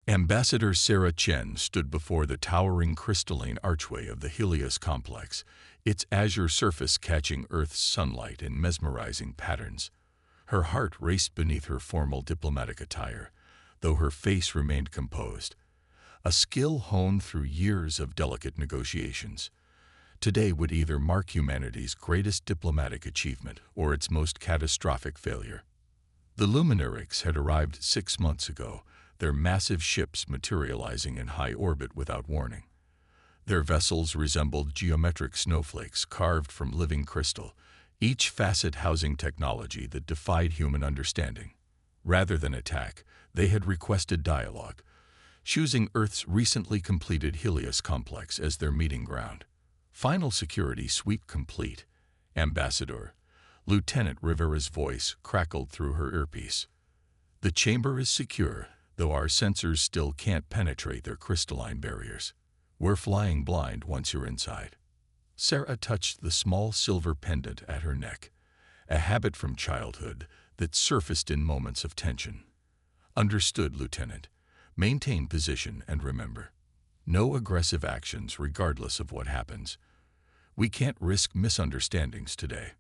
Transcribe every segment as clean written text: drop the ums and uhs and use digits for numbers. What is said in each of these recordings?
Ambassador Sarah Chen stood before the towering crystalline archway of the Helios complex, its azure surface catching Earth's sunlight in mesmerizing patterns. Her heart raced beneath her formal diplomatic attire, though her face remained composed, a skill honed through years of delicate negotiations. Today would either mark humanity's greatest diplomatic achievement or its most catastrophic failure. The Luminarics had arrived 6 months ago, their massive ships materializing in high orbit without warning. Their vessels resembled geometric snowflakes carved from living crystal, each facet housing technology that defied human understanding. Rather than attack, they had requested dialogue, choosing Earth's recently completed Helios complex as their meeting ground. Final security sweep complete. Ambassador, Lieutenant Rivera's voice crackled through her earpiece. The chamber is secure, though our sensors still can't penetrate their crystalline barriers. We're flying blind once you're inside. Sarah touched the small silver pendant at her neck, a habit from childhood that surfaced in moments of tension. Understood, Lieutenant. Maintain position and remember, no aggressive actions regardless of what happens. We can't risk misunderstandings today.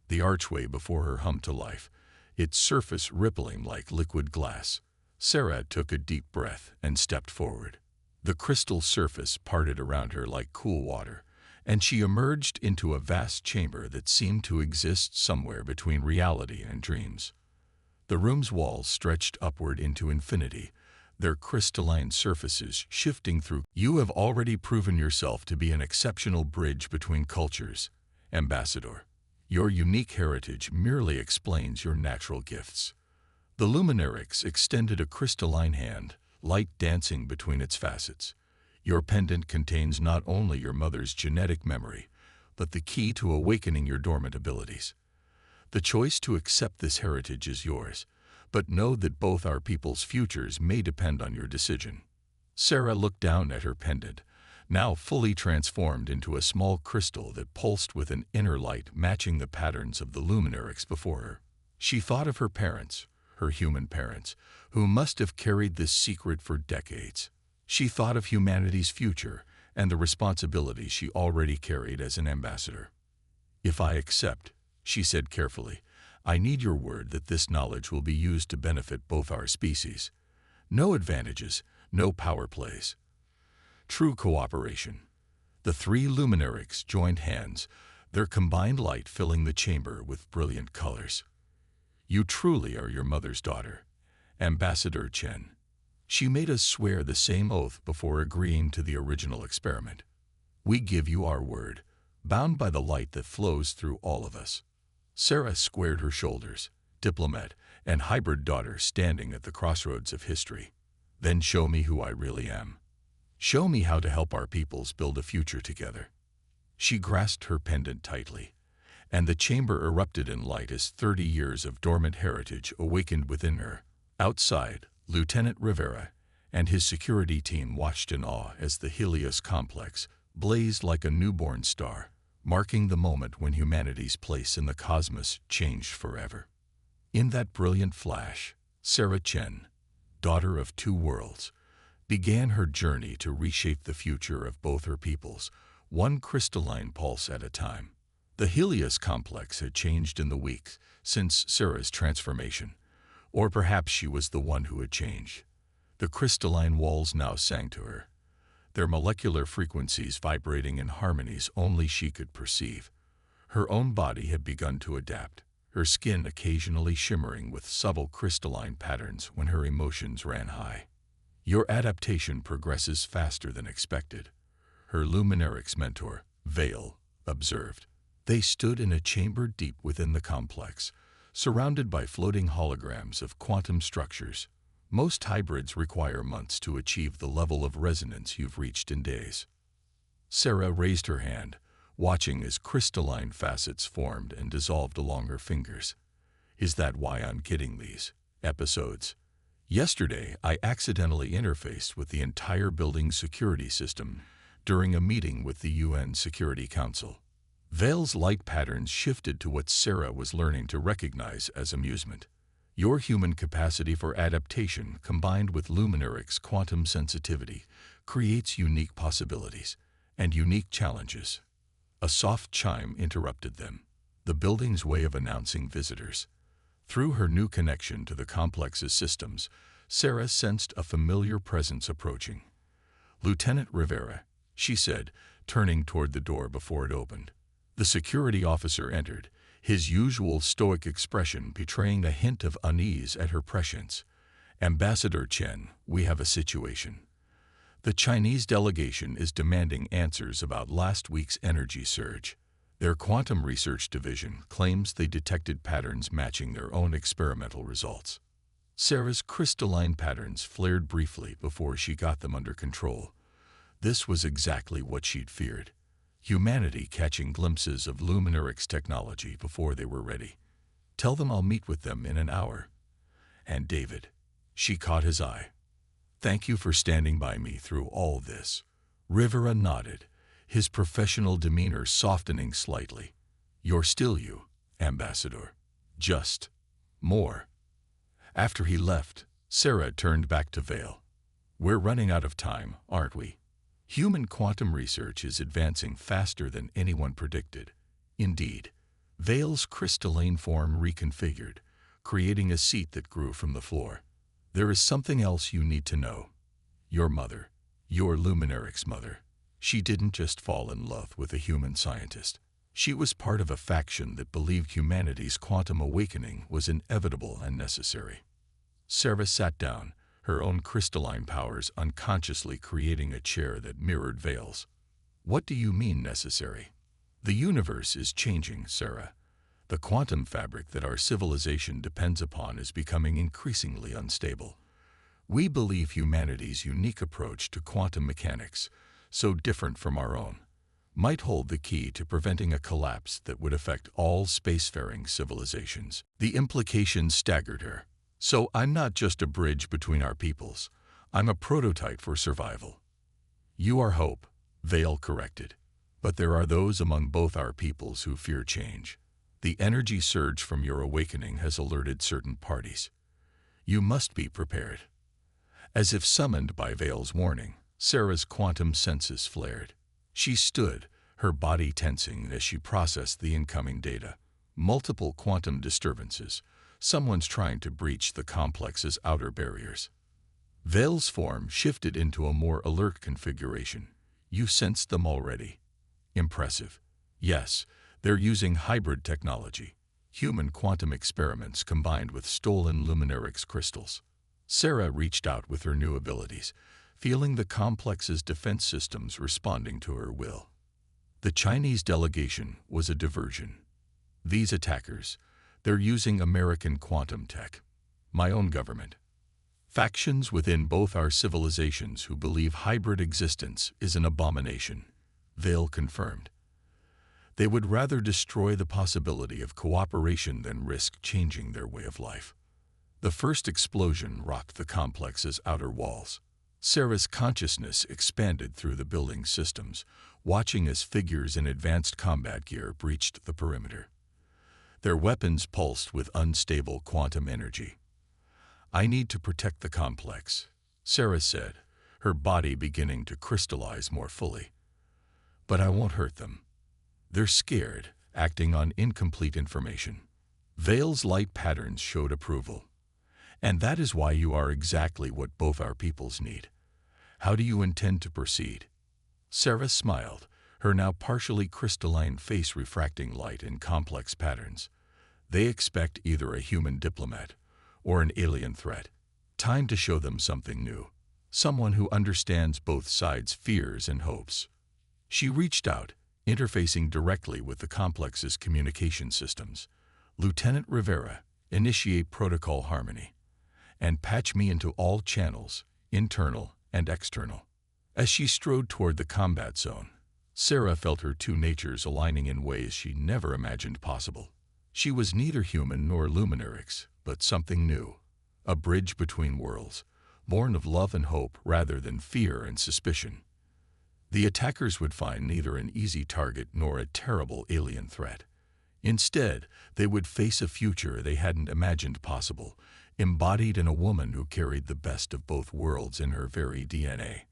The archway before her hummed to life, its surface rippling like liquid glass. Sarah took a deep breath and stepped forward. The crystal surface parted around her like cool water, and she emerged into a vast chamber that seemed to exist somewhere between reality and dreams. The room's walls stretched upward into infinity, their crystalline surfaces shifting through. You have already proven yourself to be an exceptional bridge between cultures, Ambassador. Your unique heritage merely explains your natural gifts. The Luminarics extended a crystalline hand, light dancing between its facets. Your pendant contains not only your mother's genetic memory, but the key to awakening your dormant abilities. The choice to accept this heritage is yours, but know that both our people's futures may depend on your decision. Sarah looked down at her pendant, now fully transformed into a small crystal that pulsed with an inner light matching the patterns of the Luminarics before her. She thought of her parents, her human parents, who must have carried this secret for decades. She thought of humanity's future and the responsibility she already carried as an ambassador. If I accept, she said carefully, I need your word that this knowledge will be used to benefit both our species. No advantages, no power plays. True cooperation. The 3 Luminarics joined hands, their combined light filling the chamber with brilliant colors. You truly are your mother's daughter, Ambassador Chen. She made us swear the same oath before agreeing to the original experiment. We give you our word, bound by the light that flows through all of us. Sarah squared her shoulders, diplomat and hybrid daughter standing at the crossroads of history. Then show me who I really am. Show me how to help our peoples build a future together. She grasped her pendant tightly, and the chamber erupted in light as 30 years of dormant heritage awakened within her. Outside, Lieutenant Rivera and his security team watched in awe as the Helios complex blazed like a newborn star, marking the moment when humanity's place in the cosmos changed forever. In that brilliant flash, Sarah Chen, daughter of 2 worlds, began her journey to reshape the future of both her peoples, one crystalline pulse at a time. The Helios complex had changed in the weeks since Sarah's transformation, or perhaps she was the one who had changed. The crystalline walls now sang to her, their molecular frequencies vibrating in harmonies only she could perceive. Her own body had begun to adapt, her skin occasionally shimmering with subtle crystalline patterns when her emotions ran high. Your adaptation progresses faster than expected, her Luminarics mentor, Vale, observed. They stood in a chamber deep within the complex, surrounded by floating holograms of quantum structures. Most hybrids require months to achieve the level of resonance you've reached in days. Sarah raised her hand, watching as crystalline facets formed and dissolved along her fingers. Is that why I'm getting these episodes? Yesterday, I accidentally interfaced with the entire building's security system during a meeting with the UN Security Council. Vale's light patterns shifted to what Sarah was learning to recognize as amusement. Your human capacity for adaptation combined with Luminaric's quantum sensitivity creates unique possibilities and unique challenges. A soft chime interrupted them, the building's way of announcing visitors. Through her new connection to the complex's systems, Sarah sensed a familiar presence approaching. "Lieutenant Rivera," she said, turning toward the door before it opened. The security officer entered, his usual stoic expression betraying a hint of unease at her prescience. "Ambassador Chen, we have a situation. The Chinese delegation is demanding answers about last week's energy surge. Their quantum research division claims they detected patterns matching their own experimental results." Sarah's crystalline patterns flared briefly before she got them under control. This was exactly what she'd feared. Humanity catching glimpses of Luminaric's technology before they were ready. "Tell them I'll meet with them in an hour. And David," she caught his eye, "thank you for standing by me through all this." Rivera nodded, his professional demeanor softening slightly. "You're still you, Ambassador. Just more." After he left, Sarah turned back to Vale. "We're running out of time, aren't we? Human quantum research is advancing faster than anyone predicted." Indeed, Vale's crystalline form reconfigured, creating a seat that grew from the floor. "There is something else you need to know. Your mother, your Luminaric's mother, she didn't just fall in love with a human scientist. She was part of a faction that believed humanity's quantum awakening was inevitable and necessary." Sarah sat down, her own crystalline powers unconsciously creating a chair that mirrored Vale's. "What do you mean necessary?" "The universe is changing, Sarah. The quantum fabric that our civilization depends upon is becoming increasingly unstable. We believe humanity's unique approach to quantum mechanics, so different from our own, might hold the key to preventing a collapse that would affect all spacefaring civilizations." The implications staggered her. "So I'm not just a bridge between our peoples. I'm a prototype for survival." "You are hope," Vale corrected. "But there are those among both our peoples who fear change. The energy surge from your awakening has alerted certain parties. You must be prepared." As if summoned by Vale's warning, Sarah's quantum senses flared. She stood, her body tensing as she processed the incoming data. Multiple quantum disturbances. Someone's trying to breach the complex's outer barriers. Vale's form shifted into a more alert configuration. "You sensed them already." "Impressive." "Yes, they're using hybrid technology, human quantum experiments combined with stolen Luminaric's crystals." Sarah reached out with her new abilities, feeling the complex's defense systems responding to her will. The Chinese delegation was a diversion. These attackers, they're using American quantum tech. My own government. Factions within both our civilizations who believe hybrid existence is an abomination, Vale confirmed. They would rather destroy the possibility of cooperation than risk changing their way of life. The first explosion rocked the complex's outer walls. Sarah's consciousness expanded through the building's systems, watching as figures in advanced combat gear breached the perimeter. Their weapons pulsed with unstable quantum energy. "I need to protect the complex," Sarah said, her body beginning to crystallize more fully. "But I won't hurt them. They're scared, acting on incomplete information." Vale's light patterns showed approval. "And that is why you are exactly what both our peoples need. How do you intend to proceed?" Sarah smiled, her now partially crystalline face refracting light in complex patterns. "They expect either a human diplomat or an alien threat. Time to show them something new. Someone who understands both sides' fears and hopes." She reached out, interfacing directly with the complex's communication systems. "Lieutenant Rivera, initiate protocol harmony. And patch me into all channels, internal and external." As she strode toward the combat zone, Sarah felt her two natures aligning in ways she never imagined possible. She was neither human nor Luminarix, but something new. A bridge between worlds, born of love and hope rather than fear and suspicion. The attackers would find neither an easy target nor a terrible alien threat. Instead, they would face a future they hadn't imagined possible, embodied in a woman who carried the best of both worlds in her very DNA.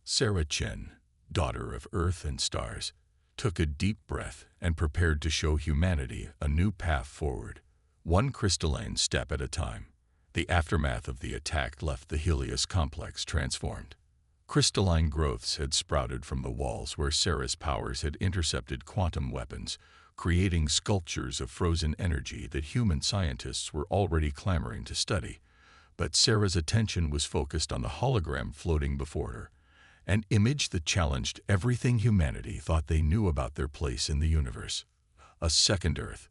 Sarah Chen, daughter of Earth and stars, took a deep breath and prepared to show humanity a new path forward, one crystalline step at a time. The aftermath of the attack left the Helios complex transformed. Crystalline growths had sprouted from the walls where Sarah's powers had intercepted quantum weapons, creating sculptures of frozen energy that human scientists were already clamoring to study. But Sarah's attention was focused on the hologram floating before her, an image that challenged everything humanity thought they knew about their place in the universe. A second Earth.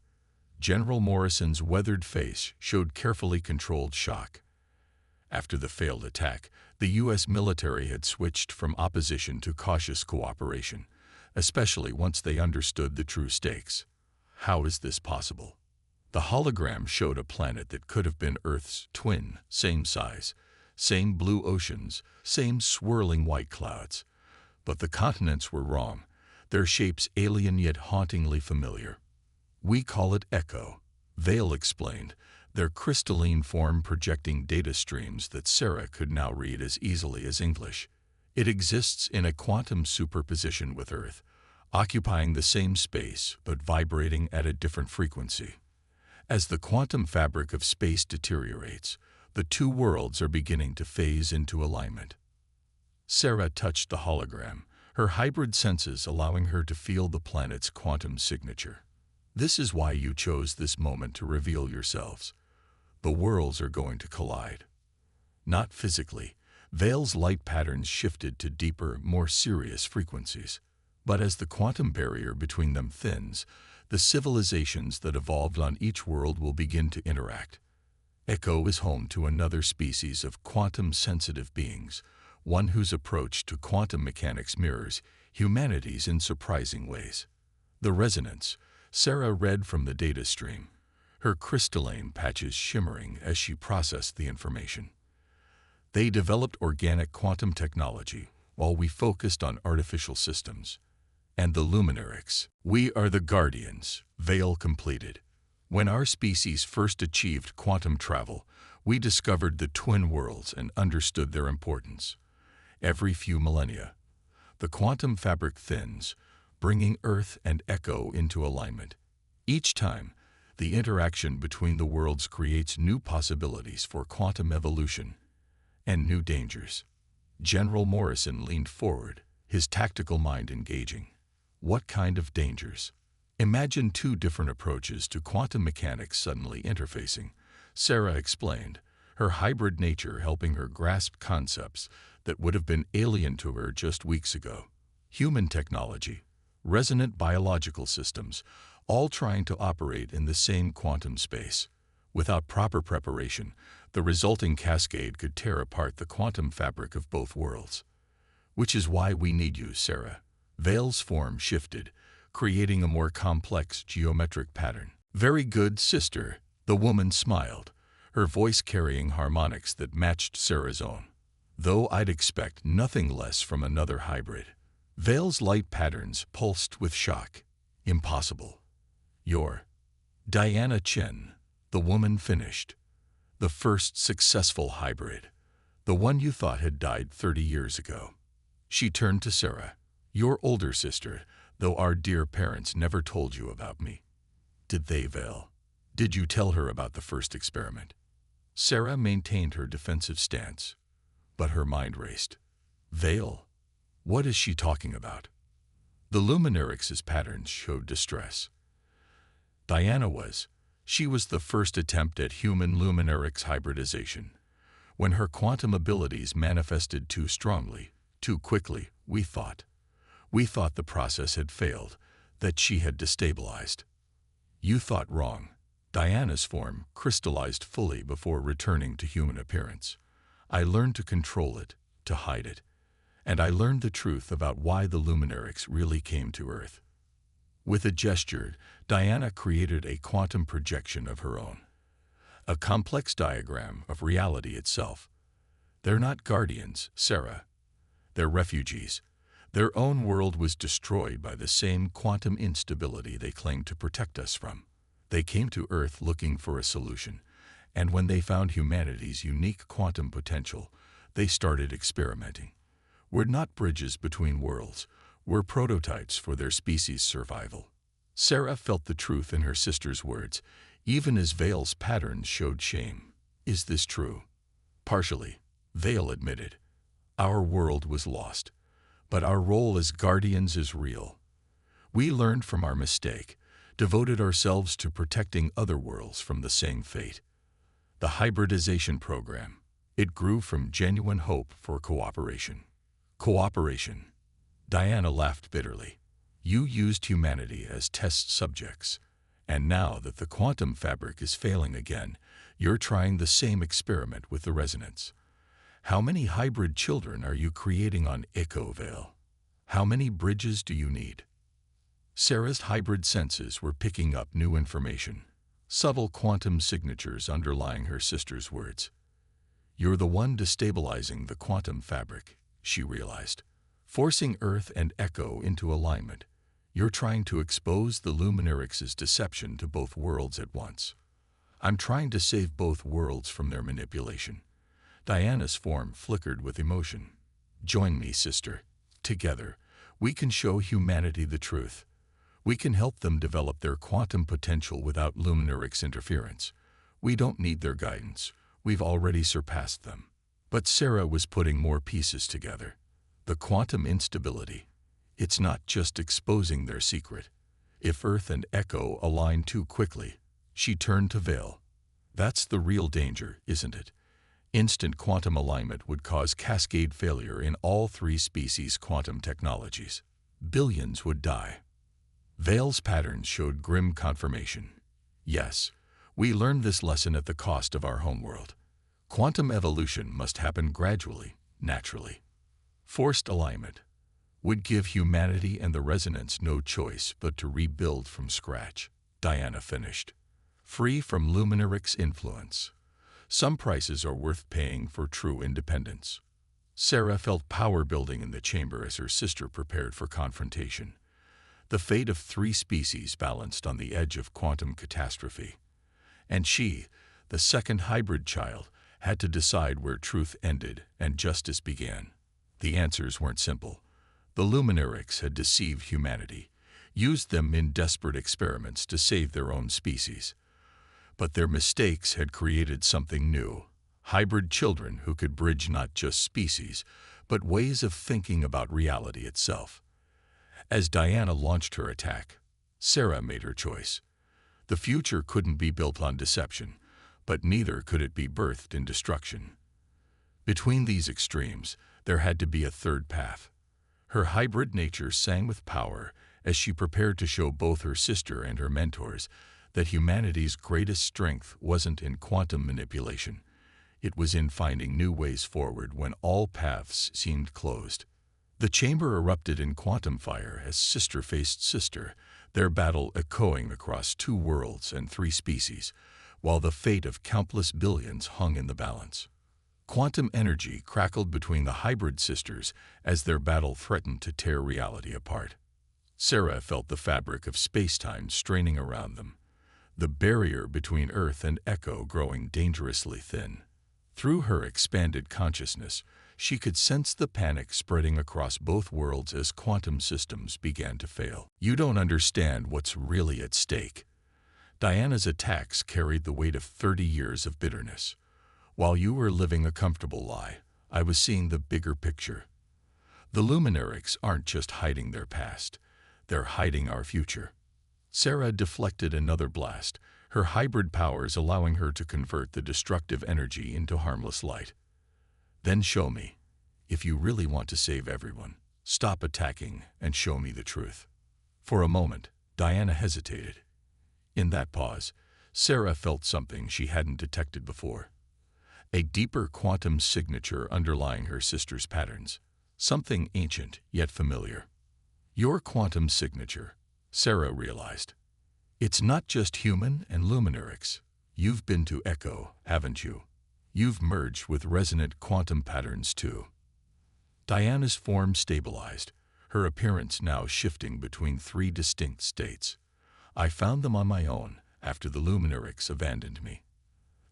General Morrison's weathered face showed carefully controlled shock. After the failed attack, the U.S. military had switched from opposition to cautious cooperation, especially once they understood the true stakes. How is this possible? The hologram showed a planet that could have been Earth's twin, same size, same blue oceans, same swirling white clouds. But the continents were wrong, their shapes alien yet hauntingly familiar. We call it Echo, Vale explained, their crystalline form projecting data streams that Sarah could now read as easily as English. It exists in a quantum superposition with Earth, occupying the same space but vibrating at a different frequency. As the quantum fabric of space deteriorates, the two worlds are beginning to phase into alignment. Sarah touched the hologram, her hybrid senses allowing her to feel the planet's quantum signature. This is why you chose this moment to reveal yourselves. The worlds are going to collide. Not physically. Vale's light patterns shifted to deeper, more serious frequencies. But as the quantum barrier between them thins, the civilizations that evolved on each world will begin to interact. Echo is home to another species of quantum-sensitive beings, one whose approach to quantum mechanics mirrors humanity's in surprising ways. The resonance. Sarah read from the data stream, her crystalline patches shimmering as she processed the information. They developed organic quantum technology while we focused on artificial systems. And the Luminarics. We are the guardians, Vale completed. When our species first achieved quantum travel, we discovered the twin worlds and understood their importance. Every few millennia, the quantum fabric thins, bringing Earth and Echo into alignment. Each time, the interaction between the worlds creates new possibilities for quantum evolution and new dangers. General Morrison leaned forward, his tactical mind engaging. What kind of dangers? Imagine two different approaches to quantum mechanics suddenly interfacing, Sarah explained, her hybrid nature helping her grasp concepts that would have been alien to her just weeks ago. Human technology, resonant biological systems, all trying to operate in the same quantum space. Without proper preparation, the resulting cascade could tear apart the quantum fabric of both worlds. Which is why we need you, Sarah. Vale's form shifted, creating a more complex geometric pattern. Very good, sister, the woman smiled, her voice carrying harmonics that matched Sarah's own. Though I'd expect nothing less from another hybrid. Vale's light patterns pulsed with shock. Impossible. You're Diana Chen, the woman finished. The first successful hybrid. The one you thought had died 30 years ago. She turned to Sarah. Your older sister, though our dear parents never told you about me. Did they, Vale? Did you tell her about the first experiment? Sarah maintained her defensive stance, but her mind raced. Vale? What is she talking about? The Luminarix's patterns showed distress. Diana was. She was the first attempt at human Luminarix hybridization. When her quantum abilities manifested too strongly, too quickly, we thought the process had failed, that she had destabilized. You thought wrong. Diana's form crystallized fully before returning to human appearance. I learned to control it, to hide it. And I learned the truth about why the Luminarix really came to Earth. With a gesture, Diana created a quantum projection of her own. A complex diagram of reality itself. They're not guardians, Sarah. They're refugees. Their own world was destroyed by the same quantum instability they claimed to protect us from. They came to Earth looking for a solution, and when they found humanity's unique quantum potential, they started experimenting. We're not bridges between worlds, we're prototypes for their species' survival. Sarah felt the truth in her sister's words, even as Vale's patterns showed shame. Is this true? Partially, Vale admitted. Our world was lost, but our role as guardians is real. We learned from our mistake, devoted ourselves to protecting other worlds from the same fate. The hybridization program, it grew from genuine hope for cooperation. Cooperation. Diana laughed bitterly. You used humanity as test subjects, and now that the quantum fabric is failing again, you're trying the same experiment with the resonance. How many hybrid children are you creating on Echo Vale? How many bridges do you need? Sarah's hybrid senses were picking up new information, subtle quantum signatures underlying her sister's words. You're the one destabilizing the quantum fabric, she realized. Forcing Earth and Echo into alignment, you're trying to expose the Luminarix's deception to both worlds at once. I'm trying to save both worlds from their manipulation. Diana's form flickered with emotion. Join me, sister. Together, we can show humanity the truth. We can help them develop their quantum potential without Luminarix interference. We don't need their guidance. We've already surpassed them. But Sarah was putting more pieces together. The quantum instability. It's not just exposing their secret. If Earth and Echo align too quickly, she turned to Vale. That's the real danger, isn't it? Instant quantum alignment would cause cascade failure in all three species' quantum technologies. Billions would die. Vale's patterns showed grim confirmation. Yes, we learned this lesson at the cost of our homeworld. Quantum evolution must happen gradually, naturally. Forced alignment would give humanity and the resonance no choice but to rebuild from scratch. Diana finished. Free from Luminarix influence. Some prices are worth paying for true independence. Sarah felt power building in the chamber as her sister prepared for confrontation. The fate of three species balanced on the edge of quantum catastrophe. And she, the second hybrid child, had to decide where truth ended and justice began. The answers weren't simple. The Luminarix had deceived humanity, used them in desperate experiments to save their own species. But their mistakes had created something new. Hybrid children who could bridge not just species, but ways of thinking about reality itself. As Diana launched her attack, Sarah made her choice. The future couldn't be built on deception, but neither could it be birthed in destruction. Between these extremes, there had to be a third path. Her hybrid nature sang with power as she prepared to show both her sister and her mentors that humanity's greatest strength wasn't in quantum manipulation. It was in finding new ways forward when all paths seemed closed. The chamber erupted in quantum fire as sister faced sister, their battle echoing across two worlds and three species, while the fate of countless billions hung in the balance. Quantum energy crackled between the hybrid sisters as their battle threatened to tear reality apart. Sarah felt the fabric of space-time straining around them, the barrier between Earth and Echo growing dangerously thin. Through her expanded consciousness, she could sense the panic spreading across both worlds as quantum systems began to fail. You don't understand what's really at stake. Diana's attacks carried the weight of 30 years of bitterness. While you were living a comfortable lie, I was seeing the bigger picture. The Luminarix aren't just hiding their past, they're hiding our future. Sarah deflected another blast, her hybrid powers allowing her to convert the destructive energy into harmless light. Then show me. If you really want to save everyone, stop attacking and show me the truth. For a moment, Diana hesitated. In that pause, Sarah felt something she hadn't detected before. A deeper quantum signature underlying her sister's patterns. Something ancient yet familiar. Your quantum signature, Sarah realized. It's not just human and Luminarix. You've been to Echo, haven't you? You've merged with resonant quantum patterns too. Diana's form stabilized, her appearance now shifting between three distinct states. I found them on my own, after the Luminarix abandoned me.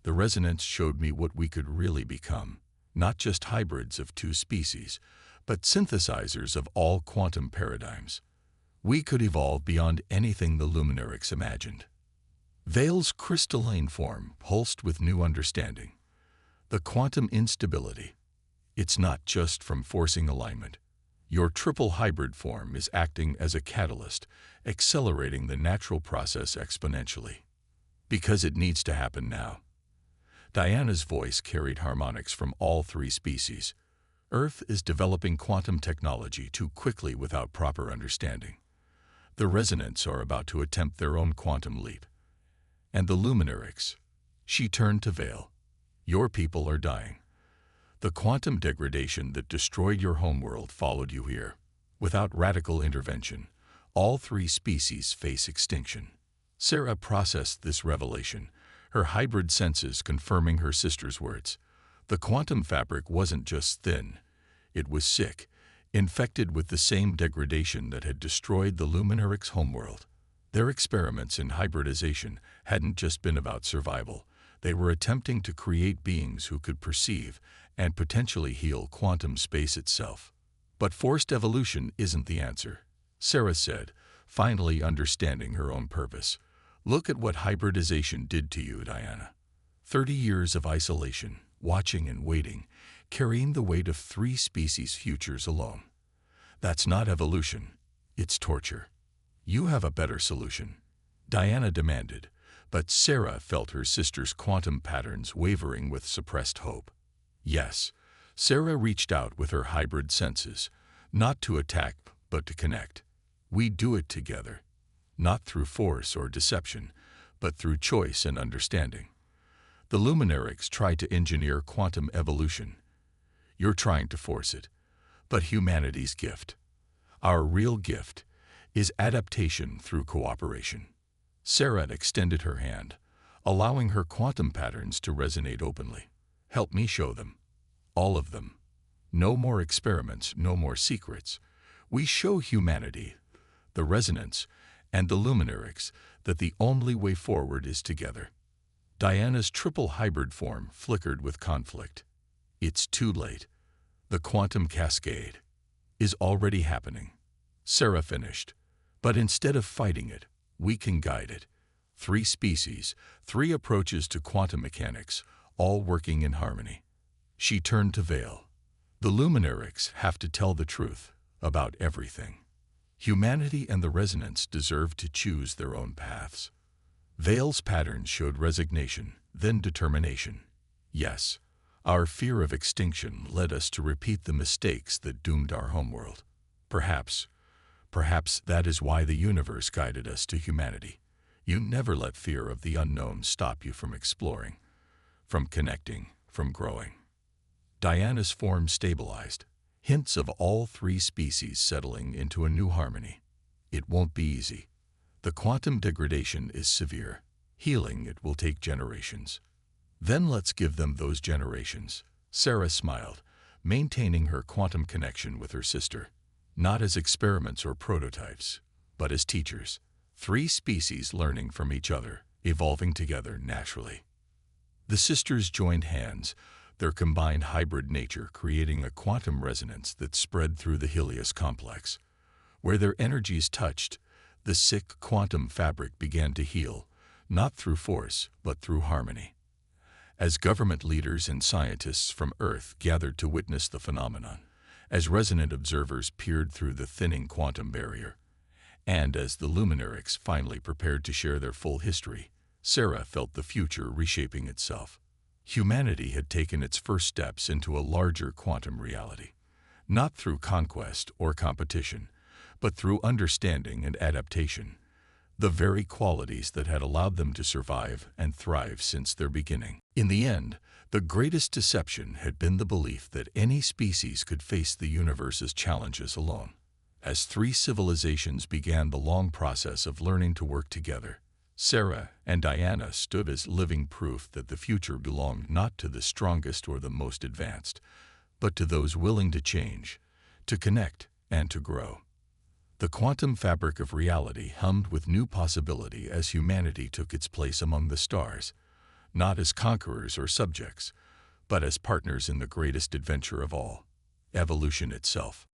The resonance showed me what we could really become, not just hybrids of two species, but synthesizers of all quantum paradigms. We could evolve beyond anything the Luminarix imagined. Veil's crystalline form pulsed with new understanding. The quantum instability. It's not just from forcing alignment. Your triple hybrid form is acting as a catalyst, accelerating the natural process exponentially. Because it needs to happen now. Diana's voice carried harmonics from all three species. Earth is developing quantum technology too quickly without proper understanding. The resonants are about to attempt their own quantum leap. And the Luminarix. She turned to Veil. Your people are dying. The quantum degradation that destroyed your homeworld followed you here. Without radical intervention, all three species face extinction. Sarah processed this revelation, her hybrid senses confirming her sister's words. The quantum fabric wasn't just thin, it was sick, infected with the same degradation that had destroyed the Luminarix homeworld. Their experiments in hybridization hadn't just been about survival. They were attempting to create beings who could perceive and potentially heal quantum space itself. But forced evolution isn't the answer, Sarah said, finally understanding her own purpose. Look at what hybridization did to you, Diana. 30 years of isolation, watching and waiting, carrying the weight of three species' futures alone. That's not evolution, it's torture. You have a better solution, Diana demanded, but Sarah felt her sister's quantum patterns wavering with suppressed hope. Yes, Sarah reached out with her hybrid senses, not to attack, but to connect. We do it together, not through force or deception, but through choice and understanding. The Luminarix tried to engineer quantum evolution. You're trying to force it. But humanity's gift, our real gift, is adaptation through cooperation. Sarah extended her hand, allowing her quantum patterns to resonate openly. Help me show them. All of them. No more experiments, no more secrets. We show humanity, the resonance, and the Luminarix that the only way forward is together. Diana's triple hybrid form flickered with conflict. It's too late. The quantum cascade is already happening. Sarah finished. But instead of fighting it, we can guide it. 3 species, 3 approaches to quantum mechanics, all working in harmony. She turned to Veil. The Luminarix have to tell the truth about everything. Humanity and the resonance deserve to choose their own paths. Veil's patterns showed resignation, then determination. Yes, our fear of extinction led us to repeat the mistakes that doomed our homeworld. Perhaps that is why the universe guided us to humanity. You never let fear of the unknown stop you from exploring, from connecting, from growing. Diana's form stabilized, hints of all 3 species settling into a new harmony. It won't be easy. The quantum degradation is severe. Healing it will take generations. Then let's give them those generations. Sarah smiled, maintaining her quantum connection with her sister. Not as experiments or prototypes, but as teachers. 3 species learning from each other, evolving together naturally. The sisters joined hands, their combined hybrid nature creating a quantum resonance that spread through the Helios complex. Where their energies touched, the sick quantum fabric began to heal, not through force, but through harmony. As government leaders and scientists from Earth gathered to witness the phenomenon, as resonant observers peered through the thinning quantum barrier, and as the Luminarix finally prepared to share their full history, Sarah felt the future reshaping itself. Humanity had taken its first steps into a larger quantum reality, not through conquest or competition, but through understanding and adaptation, the very qualities that had allowed them to survive and thrive since their beginning. In the end, the greatest deception had been the belief that any species could face the universe's challenges alone. As 3 civilizations began the long process of learning to work together, Sarah and Diana stood as living proof that the future belonged not to the strongest or the most advanced, but to those willing to change, to connect, and to grow. The quantum fabric of reality hummed with new possibility as humanity took its place among the stars, not as conquerors or subjects, but as partners in the greatest adventure of all, evolution itself.